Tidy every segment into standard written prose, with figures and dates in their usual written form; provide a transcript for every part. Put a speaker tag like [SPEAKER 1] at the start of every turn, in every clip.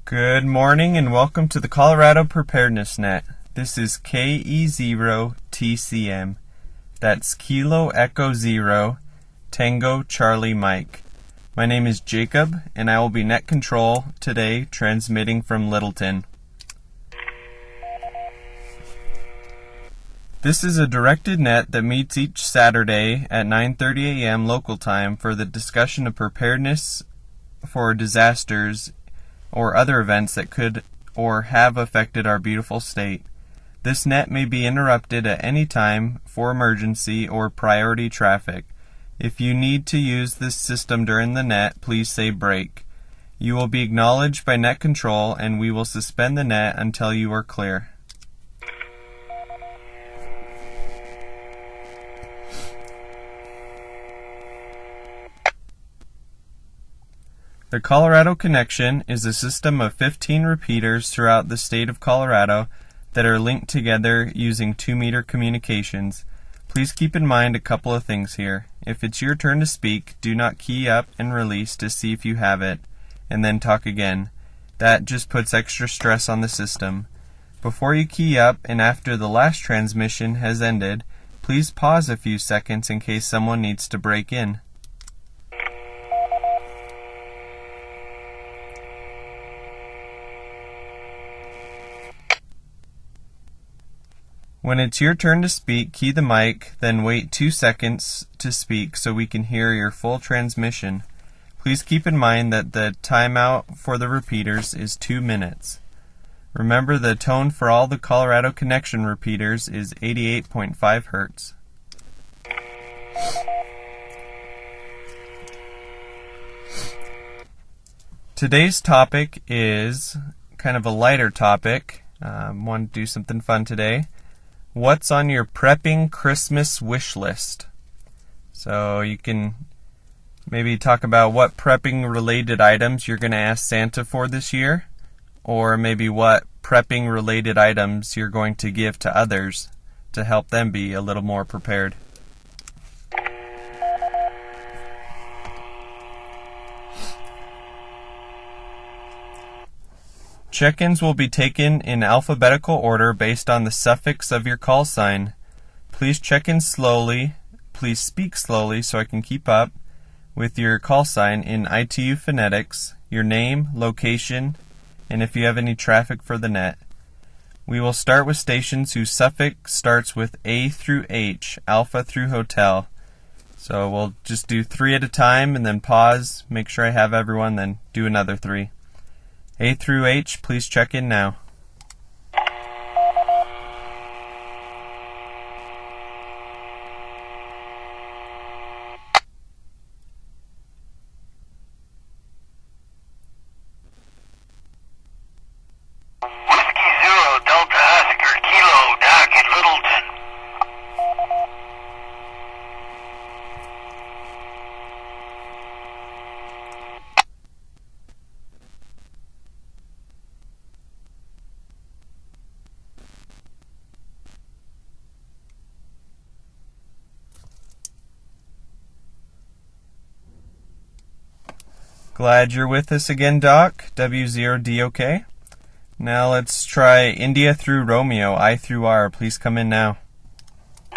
[SPEAKER 1] Good morning and welcome to the Colorado Preparedness Net. This is KE0TCM. That's Kilo Echo Zero, Tango Charlie Mike. My name is Jacob and I will be net control today, transmitting from Littleton. This is a directed net that meets each Saturday at 9:30 a.m. local time for the discussion of preparedness for disasters or other events that could or have affected our beautiful state. This net may be interrupted at any time for emergency or priority traffic. If you need to use this system during the net, please say break. You will be acknowledged by net control and we will suspend the net until you are clear. The Colorado Connection is a system of 15 repeaters throughout the state of Colorado that are linked together using 2-meter communications. Please keep in mind a couple of things here. If it's your turn to speak, do not key up and release to see if you have it, and then talk again. That just puts extra stress on the system. Before you key up and after the last transmission has ended, please pause a few seconds in case someone needs to break in. When it's your turn to speak, key the mic, then wait 2 seconds to speak so we can hear your full transmission. Please keep in mind that the timeout for the repeaters is 2 minutes. Remember, the tone for all the Colorado Connection repeaters is 88.5 Hertz. Today's topic is kind of a lighter topic. Want to do something fun today. What's on your prepping Christmas wish list? So you can maybe talk about what prepping related items you're going to ask Santa for this year, or maybe what prepping related items you're going to give to others to help them be a little more prepared. Check-ins will be taken in alphabetical order based on the suffix of your call sign. Please check in slowly. Please speak slowly so I can keep up with your call sign in ITU phonetics, your name, location, and if you have any traffic for the net. We will start with stations whose suffix starts with A through H, Alpha through Hotel. So we'll just do 3 at a time and then pause, make sure I have everyone, then do another 3. A through H, please check in now.
[SPEAKER 2] Whiskey Zero Delta Oscar Kilo Dock at Littleton.
[SPEAKER 1] Glad you're with us again, Doc. W0DOK. Now let's try India through Romeo, I through R. Please come in now.
[SPEAKER 2] Kilo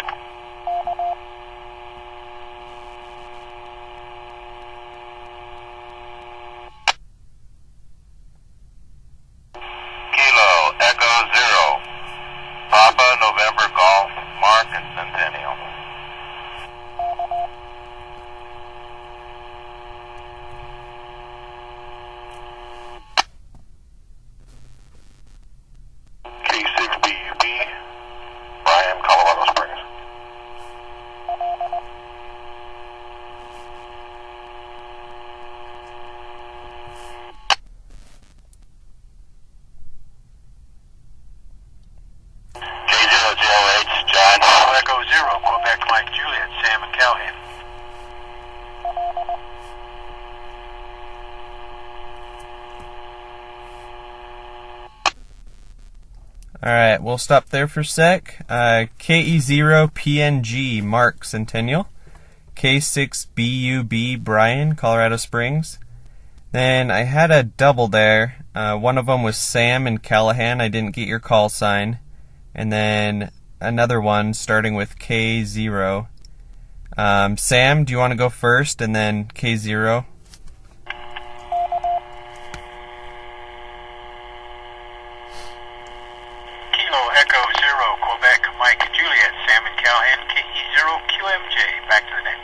[SPEAKER 2] Echo Zero. Papa November Golf Mark and Centennial. K6BUB, Brian, Colorado Springs. K008, John. Echo Zero, Quebec Mike Juliet, Sam and Callahan.
[SPEAKER 1] Alright, we'll stop there for a sec. KE0PNG, Mark Centennial. K6BUB, Brian, Colorado Springs. Then I had a double there. One of them was Sam in Callahan. I didn't get your call sign. And then another one starting with K0. Sam, do you want to go first and then K0?
[SPEAKER 2] Kilo Echo Zero, Quebec, Mike, Juliet, Sam and Callahan, KE0, QMJ, back to the net.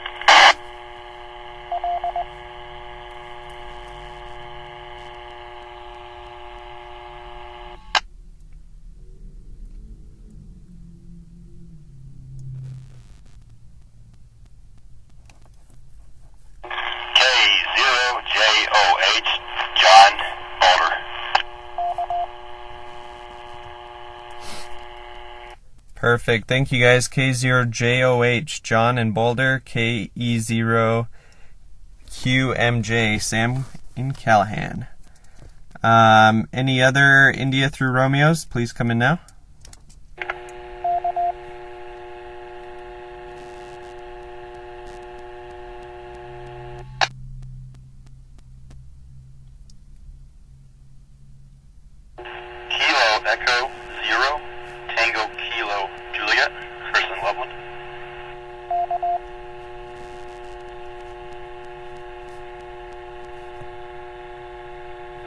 [SPEAKER 2] K0JOH, John Boulder.
[SPEAKER 1] Perfect. Thank you guys. K0JOH, John in Boulder. KE0QMJ, Sam in Callahan. Any other India through Romeos? Please come in now.
[SPEAKER 2] Kilo Echo Zero, Tango Kilo Juliet, first and Loveland.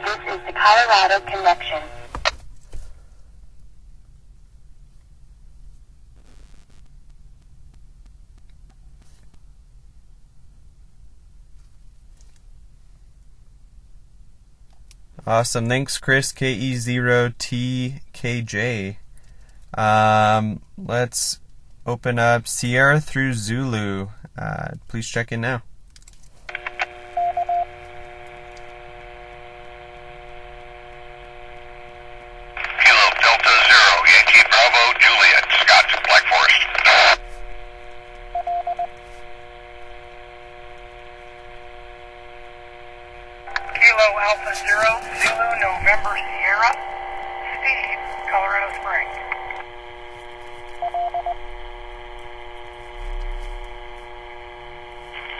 [SPEAKER 3] This is the Colorado connection.
[SPEAKER 1] Awesome. Thanks, Chris. KE0TKJ. Let's open up Sierra through Zulu. Please check in now.
[SPEAKER 2] Kilo Delta Zero, Yankee Bravo Juliet, Scott, Black Forest. Kilo Alpha Zero, Zulu November Sierra, Steve, Colorado Springs.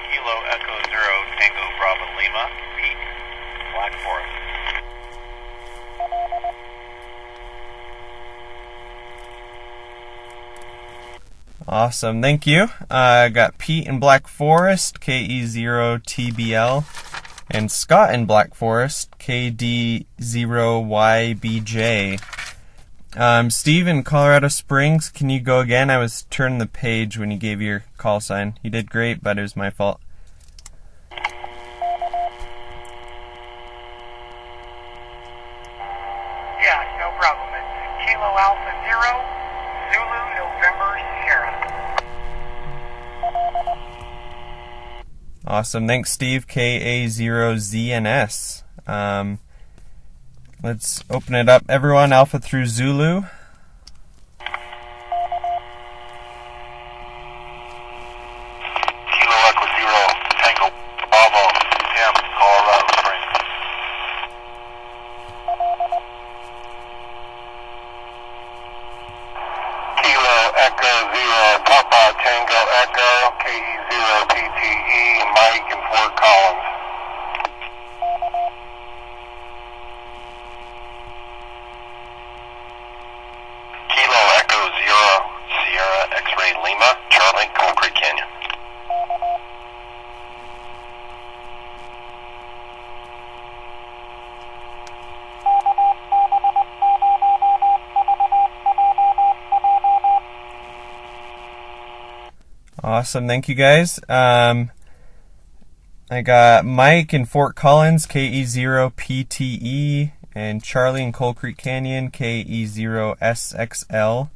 [SPEAKER 2] Kilo Echo Zero, Tango Bravo Lima, Pete, Black Forest.
[SPEAKER 1] Awesome. Thank you. I got Pete in Black Forest, KE0TBL, and Scott in Black Forest, KD0YBJ. Steve in Colorado Springs, can you go again? I was turning the page when you gave your call sign. You did great, but it was my fault.
[SPEAKER 2] Yeah, no problem. It's Kilo Alpha Zero, Zulu November Sierra.
[SPEAKER 1] Awesome. Thanks, Steve. KA0ZNS. Let's open it up. Everyone, Alpha through Zulu.
[SPEAKER 2] Kilo Echo Zero, Tango Bravo, Sam, Colorado Springs. Kilo Echo Zero, Papa Tango Echo, KE0PTE, Mike in Fort Collins. Kilo Echo Zero, Sierra X-Ray Lima, Charlie, Coal Creek Canyon.
[SPEAKER 1] Awesome. Thank you, guys. I got Mike in Fort Collins, KE0PTE, and Charlie in Coal Creek Canyon, KE0SXL.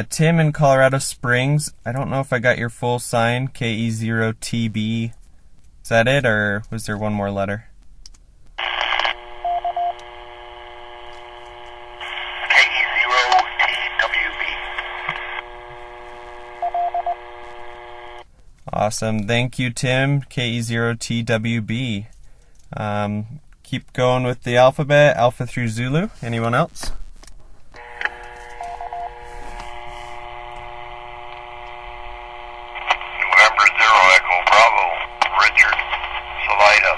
[SPEAKER 1] Tim in Colorado Springs, I don't know if I got your full sign, KE0TB. Is that it, or was there one more letter?
[SPEAKER 2] KE0TWB.
[SPEAKER 1] Awesome. Thank you, Tim, KE0TWB. Keep going with the alphabet, Alpha through Zulu. Anyone else?
[SPEAKER 2] November Zero Echo Bravo, Richard, Salida.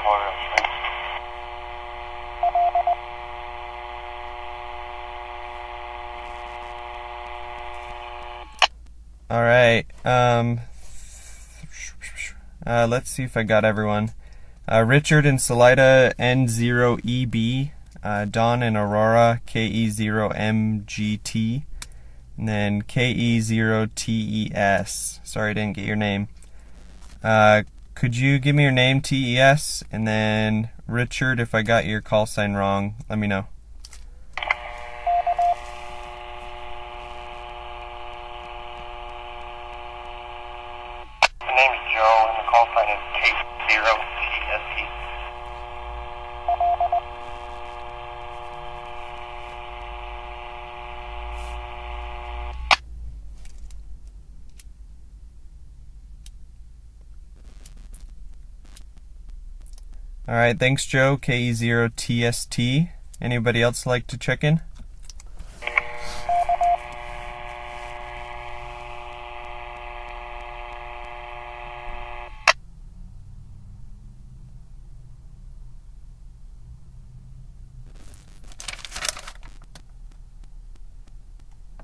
[SPEAKER 2] Colorado Springs.
[SPEAKER 1] All right. Let's see if I got everyone. Richard in Salida, N0EB. Don in Aurora, KE0MGT. And then KE0TES. Sorry I didn't get your name. Could you give me your name, TES? And then Richard, if I got your call sign wrong, let me know.
[SPEAKER 2] My name is Joe, and the call sign is K0TST.
[SPEAKER 1] All right, thanks, Joe. KE0TST. Anybody else like to check in?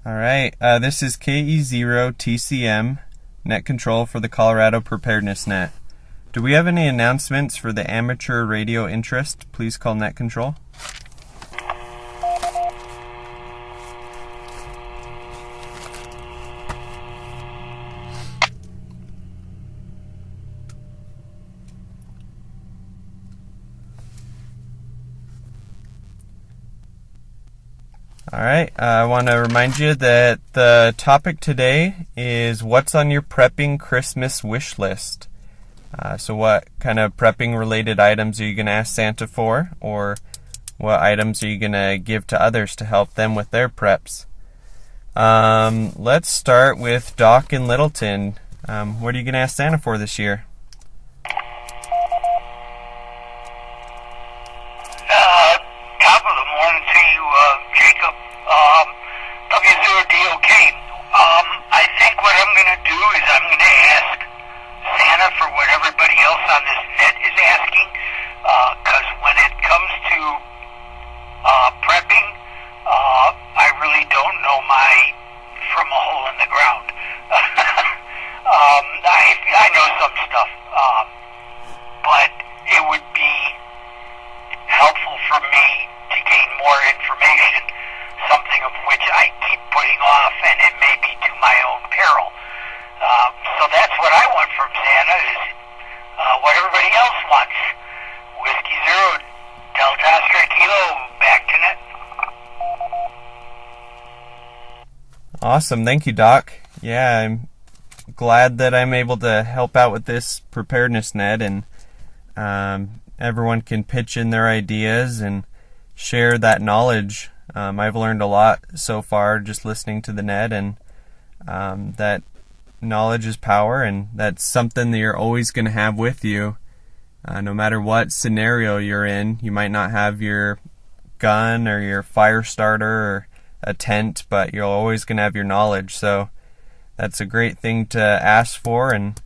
[SPEAKER 1] All right, this is KE0TCM, Net Control for the Colorado Preparedness Net. Do we have any announcements for the amateur radio interest? Please call Net Control. All right, I want to remind you that the topic today is what's on your prepping Christmas wish list. So what kind of prepping related items are you going to ask Santa for, or what items are you going to give to others to help them with their preps? Let's start with Doc in Littleton. What are you going to ask Santa for this year?
[SPEAKER 4] Top of the morning to you, Jacob. W0DOK. I think what I'm going to do is I'm going to ask Santa for what everybody else on this net is asking, because when it comes to prepping, I really don't know my from a hole in the ground. I know some stuff, but it would be helpful for me to gain more information, something of which I keep putting off, and it may be to my own peril. So that's what I want from Santa, is what everybody else wants. Whiskey Zero, Delta Oscar Kilo, back to net.
[SPEAKER 1] Awesome, thank you, Doc. Yeah, I'm glad that I'm able to help out with this preparedness net, and everyone can pitch in their ideas and share that knowledge. I've learned a lot so far just listening to the net, and that knowledge is power, and that's something that you're always going to have with you. No matter what scenario you're in, you might not have your gun or your fire starter or a tent, but you're always going to have your knowledge. So that's a great thing to ask for and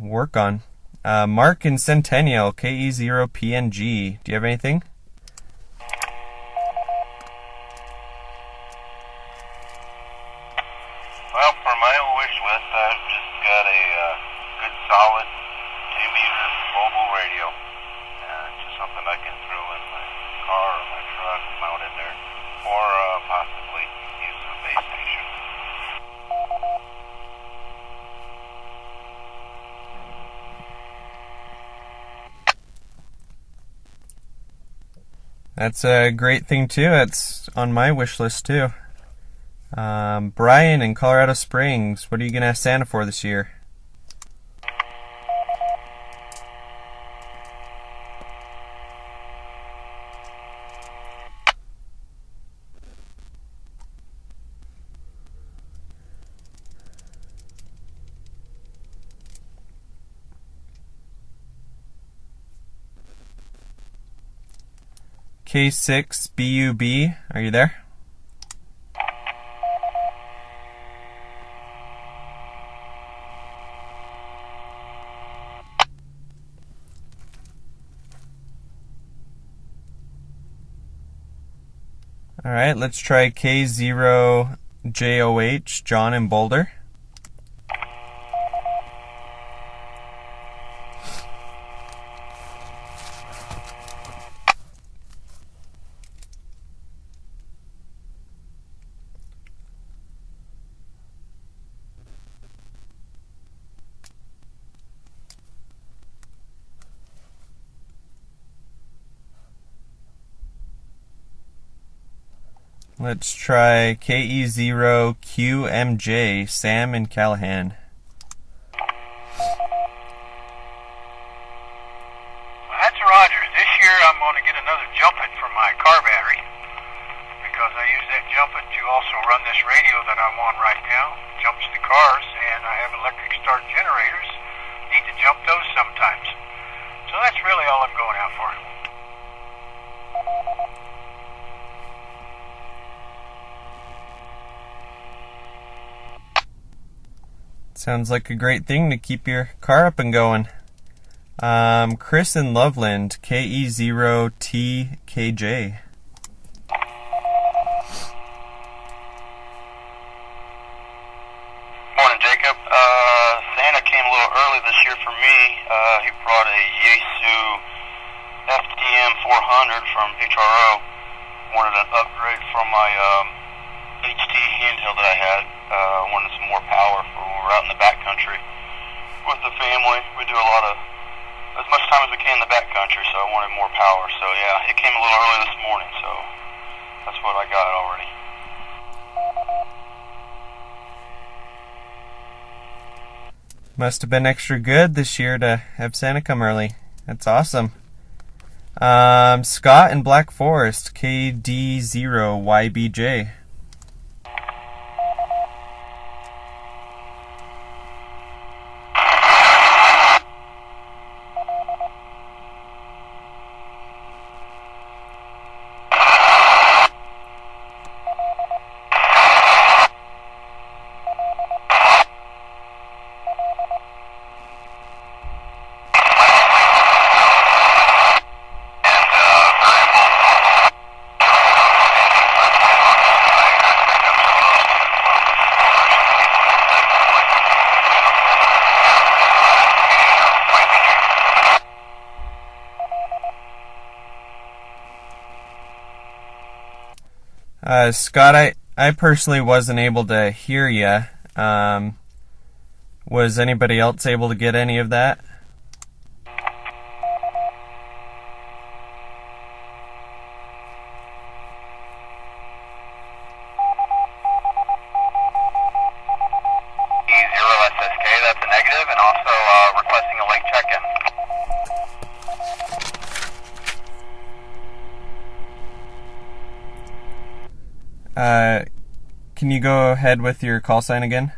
[SPEAKER 1] work on. Mark in Centennial, KE0PNG. Do you have anything?
[SPEAKER 2] Well, for my wish list, I've just got a good solid 2-meter mobile radio. Just something I can throw in my car or my truck, mount in there, or possibly use a base station.
[SPEAKER 1] That's a great thing too. It's on my wish list too. Brian in Colorado Springs, what are you going to ask Santa for this year? K6BUB, are you there? Alright, let's try K0JOH, John in Boulder. Let's try KE0QMJ, Sam in Callahan.
[SPEAKER 4] That's Roger. This year I'm going to get another jumpet for my car battery because I use that jumpet to also run this radio that I'm on right now. Jumps the cars, and I have electric start generators. Need to jump those sometimes. So that's really all I'm going out for.
[SPEAKER 1] Sounds like a great thing to keep your car up and going. Chris in Loveland, KE0TKJ.
[SPEAKER 2] Morning, Jacob. Santa came a little early this year for me. He brought a Yaesu FDM 400 from HRO. Wanted an upgrade from my HT handheld that I had. Wanted some more power for when we're out in the backcountry with the family. We do as much time as we can in the backcountry, so I wanted more power. So yeah, it came a little early this morning, so that's what I got already.
[SPEAKER 1] Must have been extra good this year to have Santa come early. That's awesome. Scott in Black Forest, KD0YBJ. Scott, I personally wasn't able to hear you. Was anybody else able to get any of that?
[SPEAKER 2] E0SSK, that's a negative, and also requesting a late check-in.
[SPEAKER 1] Can you go ahead with your call sign again?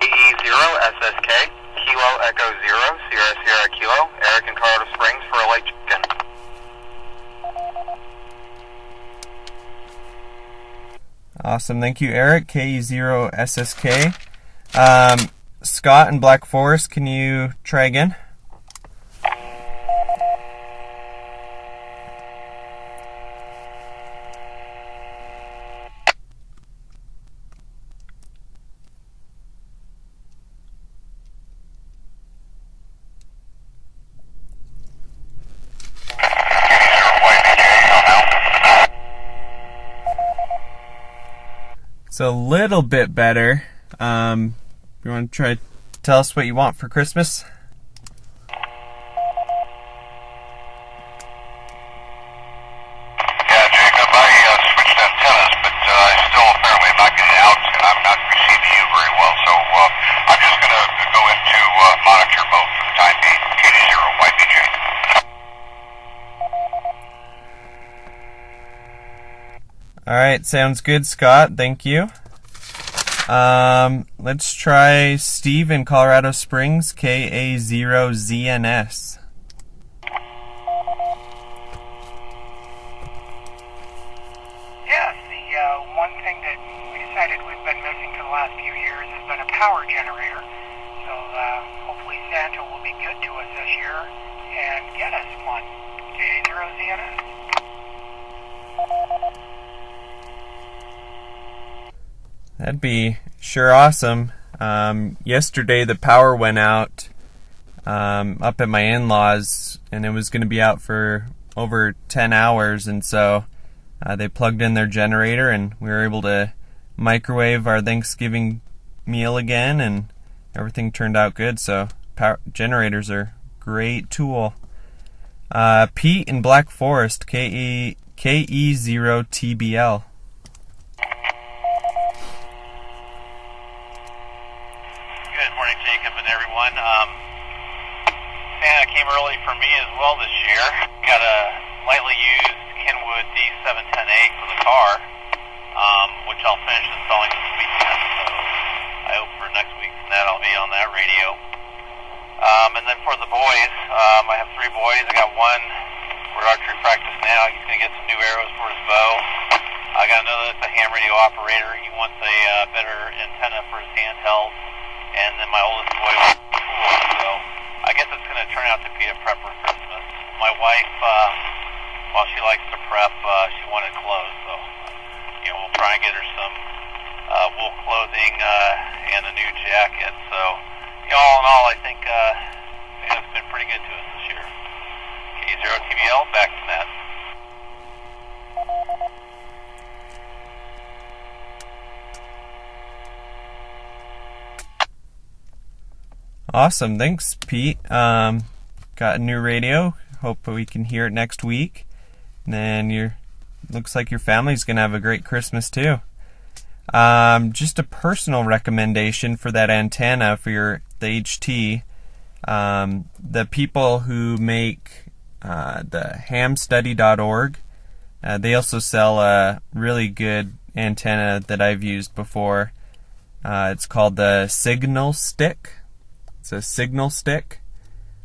[SPEAKER 2] E0SSK, Kilo Echo 0, Sierra Sierra Kilo, Eric in Colorado Springs for a late check-in.
[SPEAKER 1] Awesome, thank you, Eric. KE0SSK. Scott in Black Forest, can you try again? It's a little bit better. You want to try to tell us what you want for Christmas?
[SPEAKER 2] Yeah, Jacob, I switched antennas, but still apparently not getting out, and I'm not receiving you very well. So I'm just going to go into monitor mode for the time being. KD0YBJ.
[SPEAKER 1] Alright, sounds good, Scott. Thank you. Let's try Steve in Colorado Springs, KA0ZNS.
[SPEAKER 4] Yes, the one thing that we decided we've been missing for the last few years has been a power generator. So
[SPEAKER 1] That'd be sure awesome. Yesterday the power went out up at my in-laws, and it was going to be out for over 10 hours, and so they plugged in their generator, and we were able to microwave our Thanksgiving meal again, and everything turned out good. So generators are a great tool. Pete in Black Forest, KE0TBL.
[SPEAKER 2] Good morning, Jacob and everyone. Santa came early for me as well this year. Got a lightly used Kenwood D710A for the car, which I'll finish installing this weekend. So I hope for next week's net I'll be on that radio. And then for the boys, I have 3 boys. I got one for archery practice now. He's going to get some new arrows for his bow. I got another that's a ham radio operator. He wants a better antenna for his handheld. And then my oldest boy wants a tool. So I guess it's going to turn out to be a prepper Christmas. My wife, while she likes to prep, she wanted clothes. So, we'll try and get her some wool clothing and a new jacket. So, all in all, I think it's been pretty good to us this year. K0TBL, back to Net.
[SPEAKER 1] Awesome, thanks, Pete. Got a new radio. Hope we can hear it next week. And then looks like your family's gonna have a great Christmas too. Just a personal recommendation for that antenna for the HT. The people who make the hamstudy.org, they also sell a really good antenna that I've used before. It's called the Signal Stick. It's a signal stick.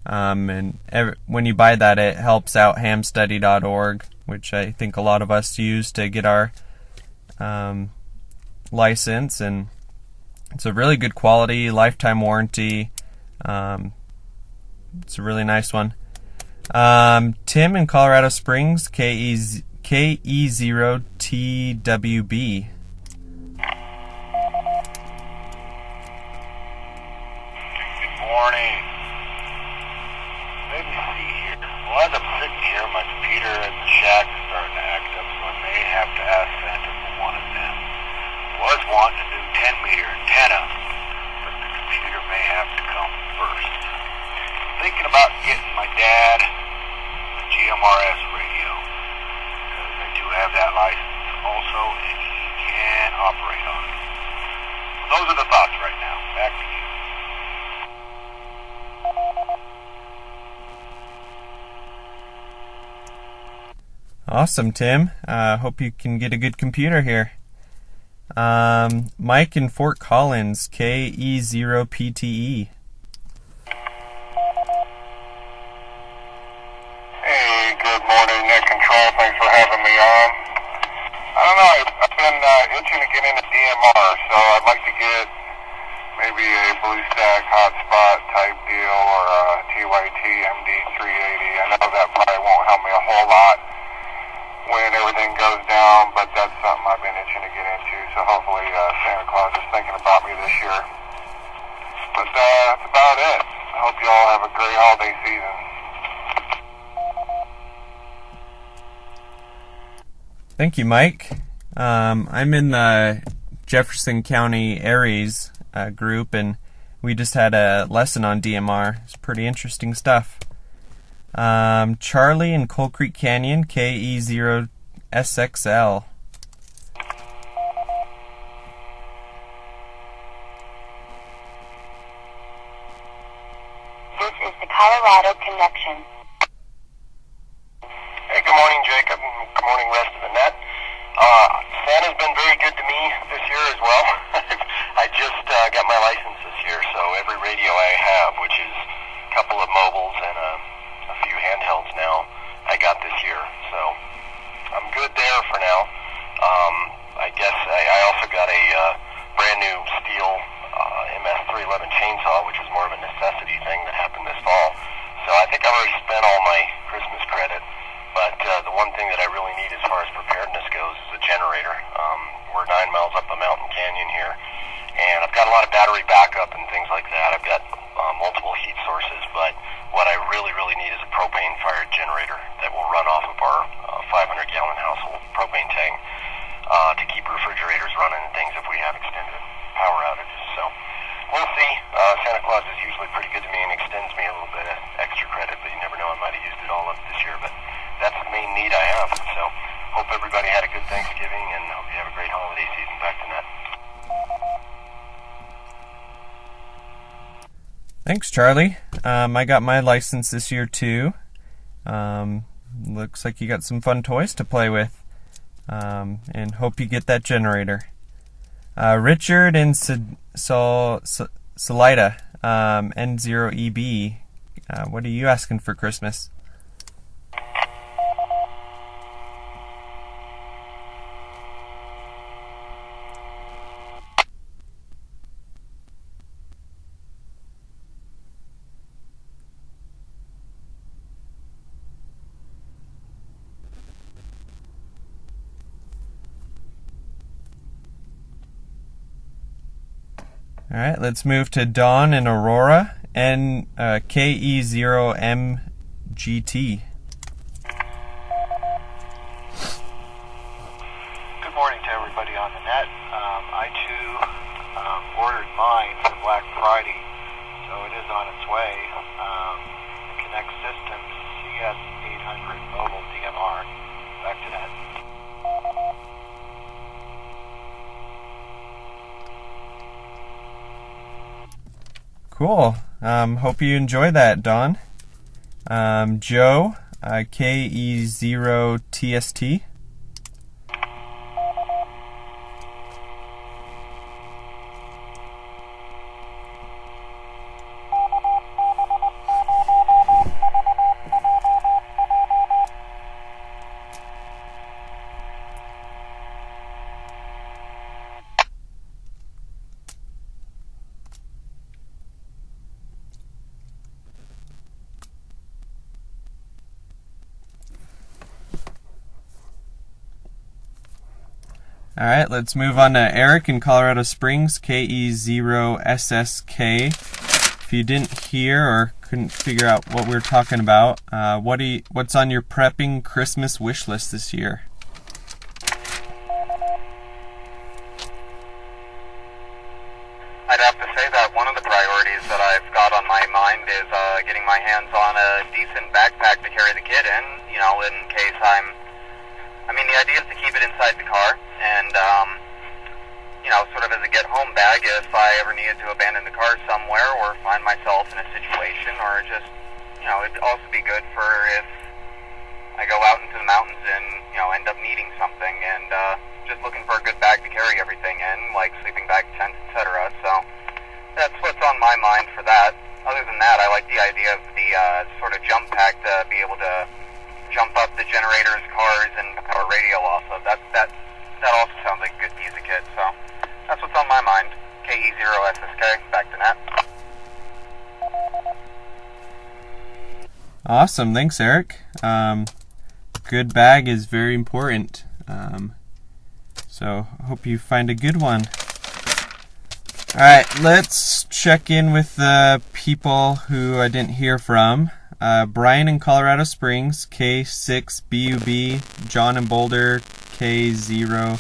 [SPEAKER 1] And when you buy that, it helps out hamstudy.org, which I think a lot of us use to get our license, and it's a really good quality, lifetime warranty. It's a really nice one. Tim in Colorado Springs, KE0TWB.
[SPEAKER 2] Good morning. Let me see here. Well, as I'm sitting here, my computer at the shack is starting to act up, so I may have to ask Santa for one of them. Was wanting a new 10-meter antenna, but the computer may have to come first. Thinking about getting my dad a GMRS radio, because I do have that license also, and he can operate on it. So those are the thoughts right now. Back to you.
[SPEAKER 1] Awesome, Tim. Hope you can get a good computer here. Mike in Fort Collins, KE0PTE.
[SPEAKER 2] Hey, good morning, Net Control. Thanks for having me on. I don't know, I've been itching to get into DMR, so I'd like to get maybe a BlueStack hotspot type deal or a TYT MD380. I know that probably won't help me a whole lot when everything goes down, but that's something I've been itching to get into, so hopefully Santa Claus is thinking about me this year. But that's about it. I hope you all have a great holiday season.
[SPEAKER 1] Thank you, Mike. I'm in the Jefferson County Aries group, and we just had a lesson on DMR. It's pretty interesting stuff. Charlie in Coal Creek Canyon, KE0SXL.
[SPEAKER 3] This is the Colorado Connection.
[SPEAKER 2] Hey, good morning, Jacob, and good morning, rest of the net. Santa's been very good to me this year as well. I just got my license this year, so every radio I have, which is a couple of mobiles and a few handhelds now, I got this year. So I'm good there for now. I guess I also got a brand new steel MS311 chainsaw, which is more of a necessity thing that happened this fall. So I think I've already spent all my Christmas credit. But the one thing that I really need as far as preparedness goes is a generator. We're 9 miles up a mountain canyon here, and I've got a lot of battery backup and things like that. I've got multiple heat sources, but what I really need is a propane-fired generator that will run off of our 500-gallon household propane tank to keep refrigerators running and things if we have extended power outages. So we'll see. Santa Claus is usually pretty good to me and extends me a little bit of extra credit, but you never know, I might have used it all up this year. But that's the main need I have. So hope everybody had a good Thanksgiving, and hope you have a great holiday season. Back to Net.
[SPEAKER 1] Thanks, Charlie. I got my license this year too. Looks like you got some fun toys to play with. And hope you get that generator. Richard in Salida, N0EB. What are you asking for Christmas? All right, let's move to Dawn and Aurora and KE0MGT.
[SPEAKER 5] Good morning to everybody on the net. I too ordered mine for Black Friday, so it is on its way. Connect Systems CS800 Mobile DMR. Back to net.
[SPEAKER 1] Cool. Hope you enjoy that, Dawn. Joe, KE0TST. All right, let's move on to Eric in Colorado Springs, KE0SSK. If you didn't hear or couldn't figure out what we were talking about, what's on your prepping Christmas wish list this year?
[SPEAKER 4] I'd have to say that one of the priorities that I've got on my mind is getting my hands on a decent backpack to carry the kid in, in case the idea is to keep it inside the car and, sort of as a get-home bag if I ever needed to abandon the car somewhere or find myself in a situation, or just, it'd also be good for if I go out into the mountains and, end up needing something, and just looking for a good bag to carry everything in, like sleeping bag, tents, etc. So that's what's on my mind for that. Other than that, I like the idea of the sort of jump pack to be able to jump up the generators, cars, and power radio also. That also sounds like a good piece of kit. So that's what's on my mind. KE0SSK, back to net.
[SPEAKER 1] Awesome, thanks, Eric. Good bag is very important. So hope you find a good one. All right, let's check in with the people who I didn't hear from. Brian in Colorado Springs, K6BUB, John in Boulder, K0JOH,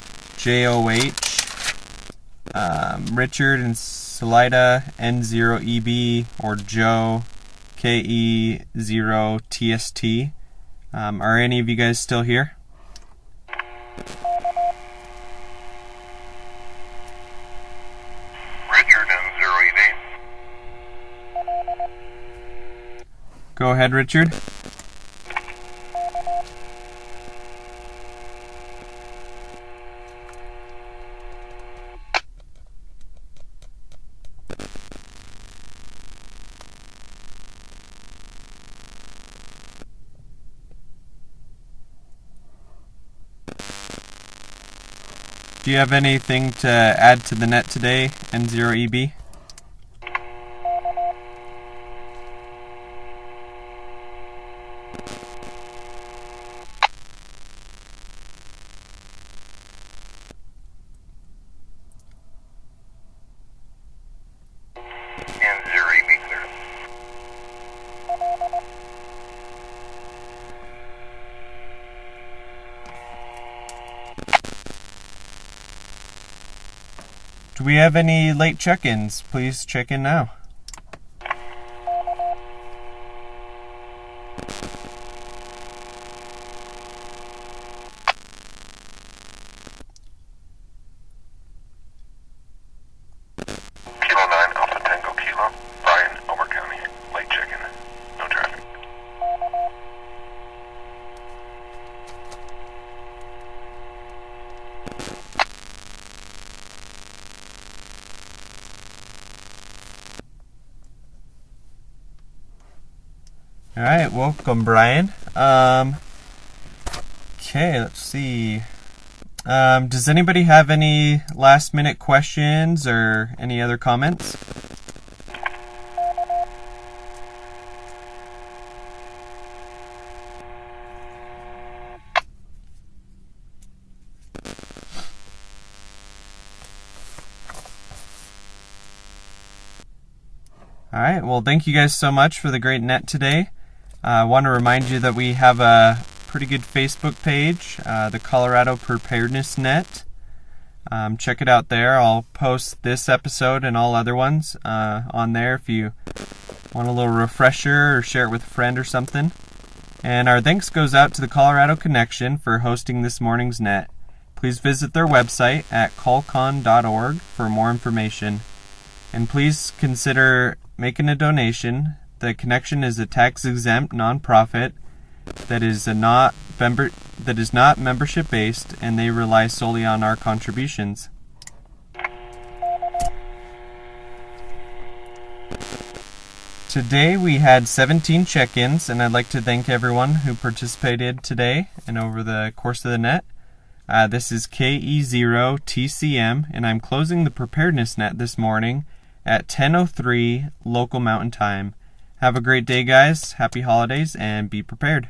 [SPEAKER 1] Richard in Salida, N0EB, or Joe, KE0TST. Are any of you guys still here?
[SPEAKER 2] Richard N0EB.
[SPEAKER 1] Go ahead, Richard. Do you have anything to add to the net today, N0EB? Do we have any late check-ins? Please check in now.
[SPEAKER 2] Kilo 9, Alpha Tango Kilo, Bryan, Elbert County. Late check-in. No traffic.
[SPEAKER 1] All right, welcome, Brian. Okay, let's see. Does anybody have any last-minute questions or any other comments? All right, well, thank you guys so much for the great net today. I want to remind you that we have a pretty good Facebook page, the Colorado Preparedness Net. Check it out there. I'll post this episode and all other ones on there if you want a little refresher or share it with a friend or something. And our thanks goes out to the Colorado Connection for hosting this morning's net. Please visit their website at colcon.org for more information. And please consider making a donation. The Connection is a tax-exempt nonprofit that is not membership-based, and they rely solely on our contributions. Today we had 17 check-ins, and I'd like to thank everyone who participated today and over the course of the net. This is KE0TCM, and I'm closing the Preparedness Net this morning at 10:03 local Mountain Time. Have a great day, guys. Happy holidays, and be prepared.